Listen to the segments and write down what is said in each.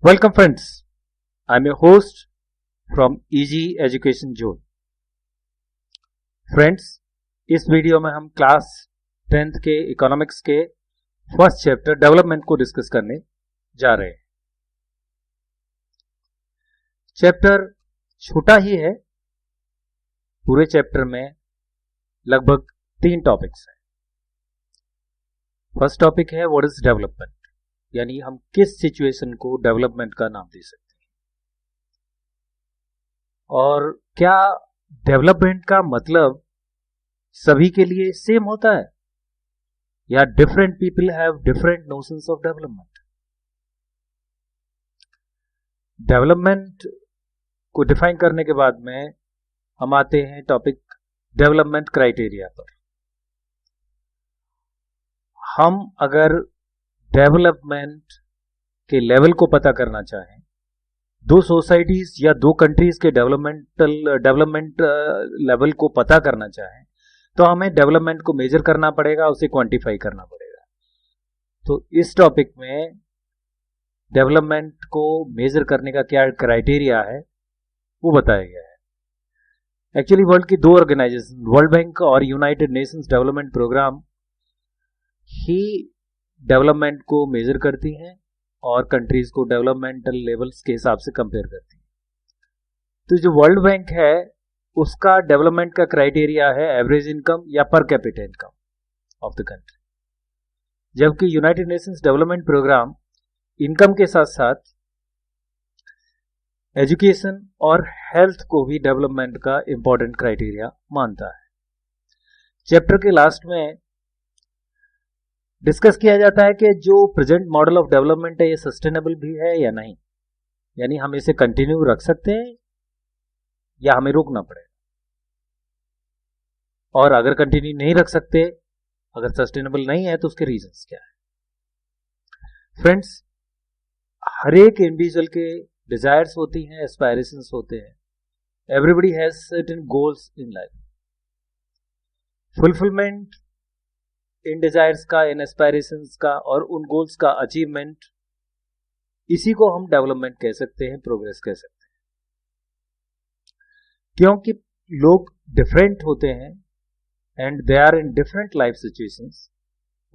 Welcome friends, I'm your host from EG Education Zone. Friends, इस video में हम class 10th के economics के फर्स्ट चैप्टर डेवलपमेंट को डिस्कस करने जा रहे हैं। चैप्टर छोटा ही है, पूरे चैप्टर में लगभग 3 टॉपिक्स हैं। फर्स्ट टॉपिक है व्हाट इज डेवलपमेंट, यानी हम किस सिचुएशन को डेवलपमेंट का नाम दे सकते हैं, और क्या डेवलपमेंट का मतलब सभी के लिए सेम होता है या different people have different notions of development. Development को डिफाइन करने के बाद में हम आते हैं टॉपिक डेवलपमेंट क्राइटेरिया पर। हम अगर डेवलपमेंट के लेवल को पता करना चाहें, दो सोसाइटीज या दो कंट्रीज के डेवलपमेंट लेवल को पता करना चाहें, तो हमें डेवलपमेंट को मेजर करना पड़ेगा, उसे क्वांटिफाई करना पड़ेगा। तो इस टॉपिक में डेवलपमेंट को मेजर करने का क्या क्राइटेरिया है वो बताया गया है। एक्चुअली वर्ल्ड की 2 ऑर्गेनाइजेशन, वर्ल्ड बैंक और यूनाइटेड नेशंस डेवलपमेंट प्रोग्राम ही डेवलपमेंट को मेजर करती हैं और कंट्रीज को डेवलपमेंटल लेवल्स के हिसाब से कंपेयर करती हैं। तो जो वर्ल्ड बैंक है उसका डेवलपमेंट का क्राइटेरिया है एवरेज इनकम या per capita income of the country, जबकि United Nations Development Programme income के साथ साथ एजुकेशन और हेल्थ को भी डेवलपमेंट का इंपॉर्टेंट क्राइटेरिया मानता है। चैप्टर के लास्ट में डिस्कस किया जाता है कि जो प्रेजेंट मॉडल ऑफ डेवलपमेंट है ये सस्टेनेबल भी है या नहीं, यानी हम इसे कंटिन्यू रख सकते हैं या हमें रोकना पड़ेगा, और अगर कंटिन्यू नहीं रख सकते, अगर सस्टेनेबल नहीं है तो उसके रीजंस क्या है। फ्रेंड्स, हर एक इंडिविजुअल के डिजायर्स होती हैं, एस्पायरेशंस होते हैं। Everybody has certain goals in life. Fulfilment in desires का, इन एस्पायरेशंस का और उन गोल्स का अचीवमेंट, इसी को हम डेवलपमेंट कह सकते हैं, प्रोग्रेस कह सकते हैं। क्योंकि लोग डिफरेंट होते हैं and they are in different life situations,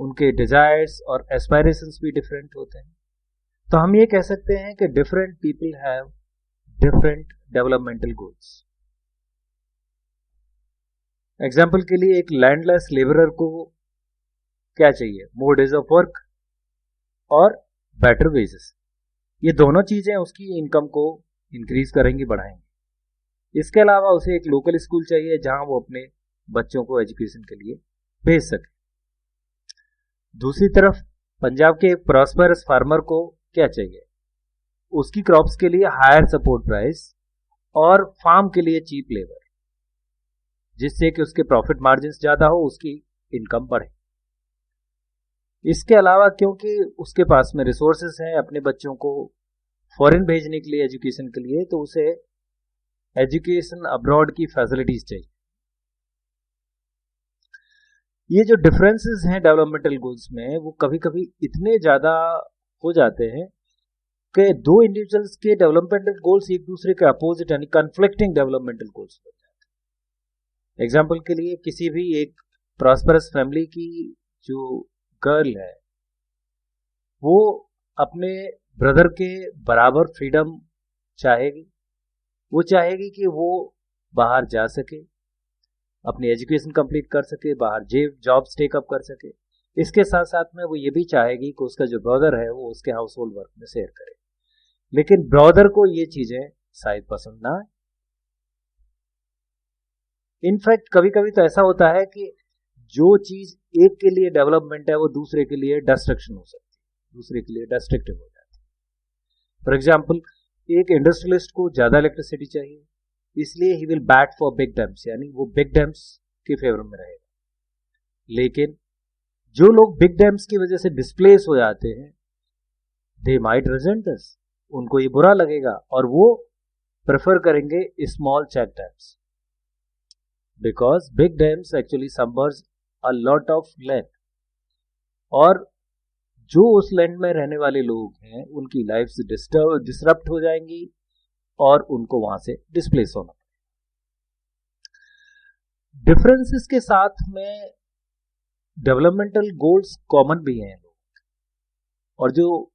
उनके डिजायर्स और एस्पायरेशंस भी डिफरेंट होते हैं। तो हम ये कह सकते हैं कि different people have different developmental goals. Example के लिए एक लैंडलेस लेबरर को क्या चाहिए? मोर डेज ऑफ वर्क और बेटर वेजेस। ये दोनों चीजें उसकी इनकम को इंक्रीज करेंगी, बढ़ाएंगी। इसके अलावा उसे एक लोकल स्कूल चाहिए जहां वो अपने बच्चों को एजुकेशन के लिए भेज सके। दूसरी तरफ पंजाब के एक प्रॉस्पेरस फार्मर को क्या चाहिए? उसकी क्रॉप्स के लिए हायर सपोर्ट प्राइस और फार्म के लिए चीप लेबर, जिससे कि उसके प्रॉफिट मार्जिन ज्यादा हो, उसकी इनकम बढ़े। इसके अलावा क्योंकि उसके पास में रिसोर्सेस हैं अपने बच्चों को फॉरेन भेजने के लिए, एजुकेशन के लिए, तो उसे एजुकेशन अब्रॉड की फैसिलिटीज चाहिए। ये जो डिफरेंसेस हैं डेवलपमेंटल गोल्स में, वो कभी कभी इतने ज्यादा हो जाते हैं कि दो इंडिविजुअल्स के डेवलपमेंटल गोल्स एक दूसरे के अपोजिट, यानी कन्फ्लिक्टिंग डेवलपमेंटल गोल्स बन जाते हैं। एग्जाम्पल के लिए किसी भी एक प्रॉस्पेरस फैमिली की जो गर्ल है, वो अपने ब्रदर के बराबर फ्रीडम चाहेगी। वो चाहेगी कि वो बाहर जा सके, अपनी एजुकेशन कंप्लीट कर सके, बाहर जॉब्स टेकअप कर सके। इसके साथ साथ में वो ये भी चाहेगी कि उसका जो ब्रदर है वो उसके हाउस होल्ड वर्क में शेयर करे। लेकिन ब्रदर को ये चीजें शायद पसंद ना आए। इनफैक्ट कभी कभी तो ऐसा होता है कि जो चीज एक के लिए डेवलपमेंट है वो दूसरे के लिए डिस्ट्रक्शन हो सकती है, दूसरे के लिए डिस्ट्रक्टिव हो जाती है। फॉर एग्जाम्पल, एक इंडस्ट्रियलिस्ट को ज्यादा इलेक्ट्रिसिटी चाहिए, इसलिए he will bat for big dams, यानी वो बिग डैम्स के फेवर में रहेगा। लेकिन जो लोग बिग डैम्स की वजह से डिस्प्लेस हो जाते हैं, दे माइट रिजेंट दिस, उनको ये बुरा लगेगा और वो प्रेफर करेंगे small check dams, because big dams actually submerge a lot of land. और जो उस लैंड में रहने वाले लोग हैं उनकी लाइफ से डिस्टर्ब हो जाएंगी और उनको वहां से डिस्प्लेस होना। डिफरेंसेस के साथ में डेवलपमेंटल गोल्स कॉमन भी हैं लोग, और जो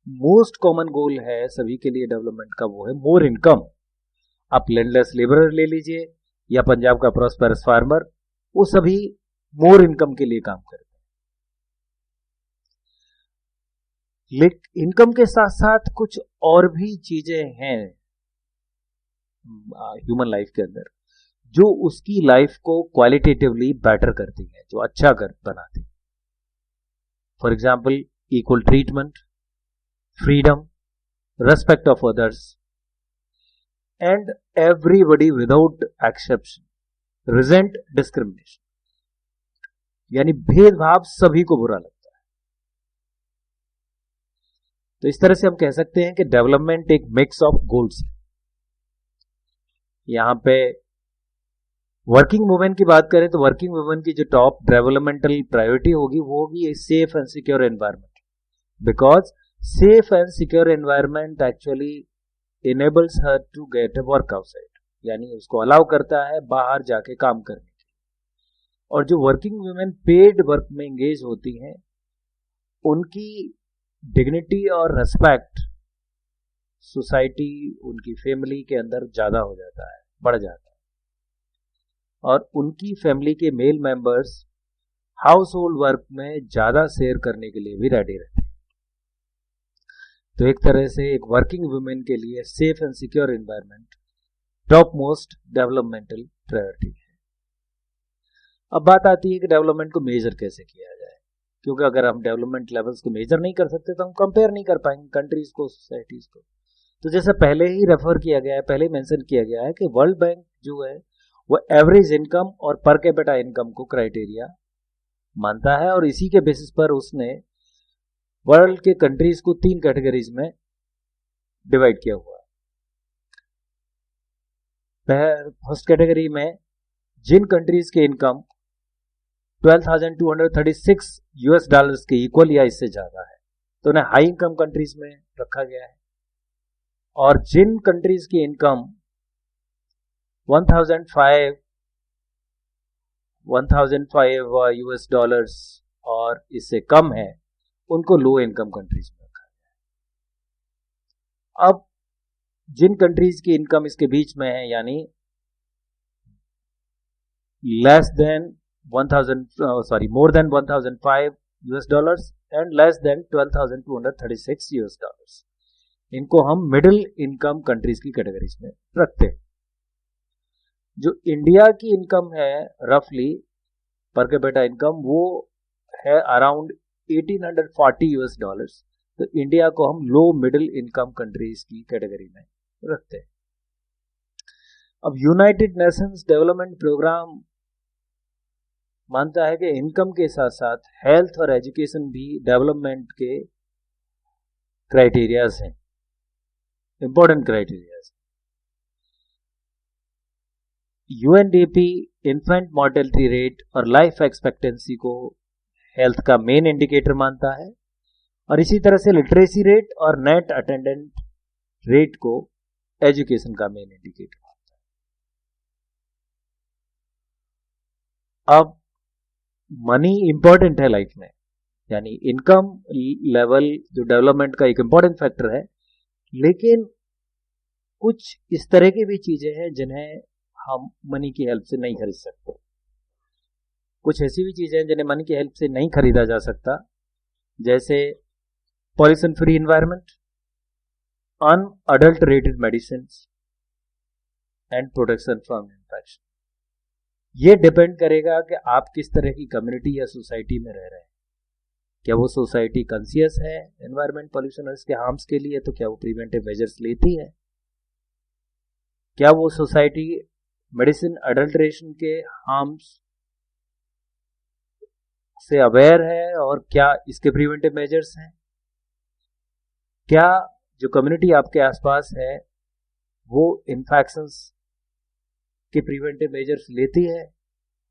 मोस्ट कॉमन गोल है सभी के लिए डेवलपमेंट का वो है मोर इनकम। आप लैंडलेस लेबरर ले लीजिए या पंजाब का प्रॉस्पेरस फार्मर, वो सभी मोर इनकम के लिए काम करते हैं। लेकिन इनकम के साथ साथ कुछ और भी चीजें हैं ह्यूमन लाइफ के अंदर जो उसकी लाइफ को क्वालिटेटिवली बेटर करती है, जो अच्छा कर बनाती है। For example equal treatment, freedom, respect of others and everybody without exception, reject discrimination, यानी भेदभाव सभी को बुरा लगता है। तो इस तरह से हम कह सकते हैं कि डेवलपमेंट एक मिक्स ऑफ गोल्स है। यहां पे वर्किंग वुमेन की बात करें तो वर्किंग वुमेन की जो टॉप डेवलपमेंटल प्रायोरिटी होगी वो होगी a safe and secure environment, because safe and secure environment actually enables her to get a work outside, यानी उसको अलाउ करता है बाहर जाके काम करने के। और जो वर्किंग वुमेन पेड वर्क में एंगेज होती हैं उनकी डिग्निटी और रेस्पेक्ट सोसाइटी, उनकी फैमिली के अंदर ज्यादा हो जाता है, बढ़ जाता है, और उनकी फैमिली के male members house hold work में ज्यादा शेयर करने के लिए भी रेडी रहते हैं। तो एक तरह से एक वर्किंग वुमेन के लिए safe and secure environment top most developmental priority है। अब बात आती है कि डेवलपमेंट को मेजर कैसे किया जाए, क्योंकि अगर हम डेवलपमेंट लेवल्स को मेजर नहीं कर सकते तो हम कंपेयर नहीं कर पाएंगे कंट्रीज को, सोसाइटीज को। तो जैसे पहले ही रेफर किया गया है, पहले मेंशन किया गया है कि वर्ल्ड बैंक जो है वो एवरेज इनकम और पर कैपिटा इनकम को क्राइटेरिया मानता है, और इसी के बेसिस पर उसने वर्ल्ड के कंट्रीज को 3 कैटेगरीज में डिवाइड किया हुआ है। फर्स्ट कैटेगरी में जिन कंट्रीज के इनकम $12,236 के इक्वल या इससे ज्यादा है तो उन्हें हाई इनकम कंट्रीज में रखा गया है, और जिन कंट्रीज की इनकम $1,005 और इससे कम है उनको लो इनकम कंट्रीज में रखा गया है। अब जिन कंट्रीज की इनकम इसके बीच में है, यानी more than $1,005 and less than $12,236, इनको हम मिडिल इनकम कंट्रीज की कैटेगरीज में रखते हैं। जो इंडिया की इनकम है रफली पर कैपिटा इनकम वो है अराउंड $1,840, तो इंडिया को हम लो मिडिल इनकम कंट्रीज की कैटेगरी में रखते हैं। अब यूनाइटेड नेशंस डेवलपमेंट प्रोग्राम मानता है कि इनकम के साथ साथ हेल्थ और एजुकेशन भी डेवलपमेंट के क्राइटेरियाज हैं, important criterias. UNDP infant mortality rate और लाइफ एक्सपेक्टेंसी को हेल्थ का मेन इंडिकेटर मानता है, और इसी तरह से लिटरेसी रेट और नेट अटेंडेंट रेट को एजुकेशन का मेन इंडिकेटर मानता है। अब मनी इंपॉर्टेंट है लाइफ में, यानी इनकम लेवल जो डेवलपमेंट का एक इंपॉर्टेंट फैक्टर है, लेकिन कुछ इस तरह की भी चीजें हैं जिन्हें हम मनी की हेल्प से नहीं खरीद सकते। कुछ ऐसी भी चीजें हैं जिन्हें मनी की हेल्प से नहीं खरीदा जा सकता, जैसे pollution free environment, unadulterated medicine and protection from infection. ये डिपेंड करेगा कि आप किस तरह की कम्युनिटी या सोसाइटी में रह रहे हैं। क्या वो सोसाइटी कॉन्शियस है एनवायरमेंट पॉल्यूशन और इसके हार्म्स के लिए, तो क्या वो प्रिवेंटिव मेजर्स लेती है? क्या वो सोसाइटी मेडिसिन अडल्ट्रेशन के हार्म्स से अवेयर है और क्या इसके प्रिवेंटिव मेजर्स हैं? क्या जो कम्युनिटी आपके आसपास है वो इन्फेक्शंस के प्रिवेंटिव मेजर्स लेती है,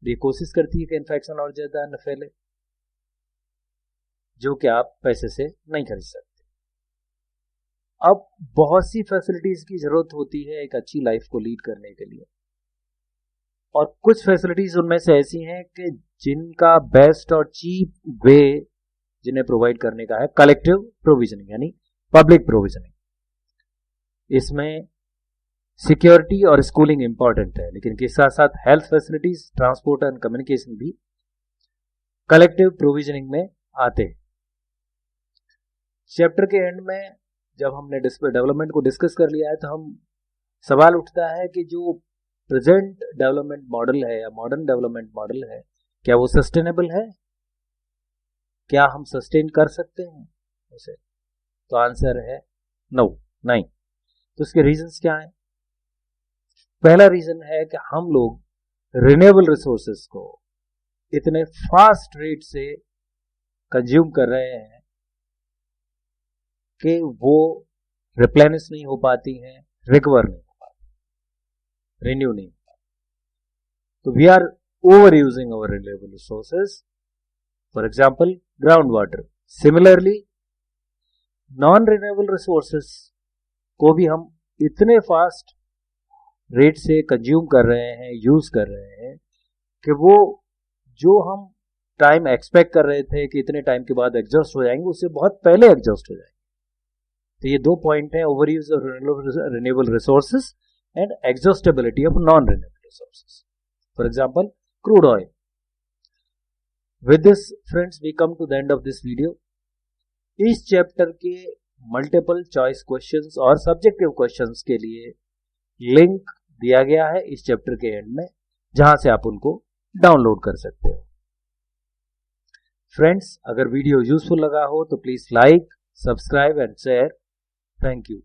ये कोशिश करती है कि इन्फेक्शन और ज्यादा न फैले? जो कि आप पैसे से नहीं खरीद सकते। अब बहुत सी फैसिलिटीज की जरूरत होती है एक अच्छी लाइफ को लीड करने के लिए, और कुछ फैसिलिटीज उनमें से ऐसी हैं कि जिनका बेस्ट और चीप वे जिन्हें प्रोवाइड करने का है कलेक्टिव प्रोविजनिंग यानी पब्लिक प्रोविजनिंग। इसमें सिक्योरिटी और स्कूलिंग इंपॉर्टेंट है, लेकिन इसके साथ साथ health facilities, transport and communication भी कलेक्टिव प्रोविजनिंग में आते हैं। चैप्टर के एंड में जब हमने डेवलपमेंट को डिस्कस कर लिया है तो हम सवाल उठता है कि जो प्रेजेंट डेवलपमेंट मॉडल है या मॉडर्न डेवलपमेंट मॉडल है, क्या वो सस्टेनेबल है? क्या हम सस्टेन कर सकते हैं उसे? तो आंसर है नो, नहीं। तो इसके रीजंस क्या हैं? पहला रीजन है कि हम लोग रिन्यूएबल रिसोर्सेज को इतने फास्ट रेट से कंज्यूम कर रहे हैं कि वो रिप्लेनिश नहीं हो पाती हैं, रिकवर नहीं हो पाती, रिन्यू नहीं हो पाती। तो we are overusing our renewable resources, for example ground water. Similarly non renewable resources को भी हम इतने फास्ट रेट से कंज्यूम कर रहे हैं, यूज कर रहे हैं कि वो जो हम टाइम एक्सपेक्ट कर रहे थे कि इतने टाइम के बाद एग्जॉस्ट हो जाएंगे, उससे बहुत पहले एग्जॉस्ट हो जाएंगे। तो ये दो पॉइंट है, over use of renewable resources and exhaustibility of non renewable resources. For example crude oil. With this friends we come to the end of this video. इस चैप्टर के मल्टीपल चॉइस क्वेश्चंस और subjective questions के लिए link दिया गया है इस chapter के एंड में, जहां से आप उनको डाउनलोड कर सकते हो। फ्रेंड्स, अगर वीडियो यूजफुल लगा हो तो please like, subscribe and share. Thank you.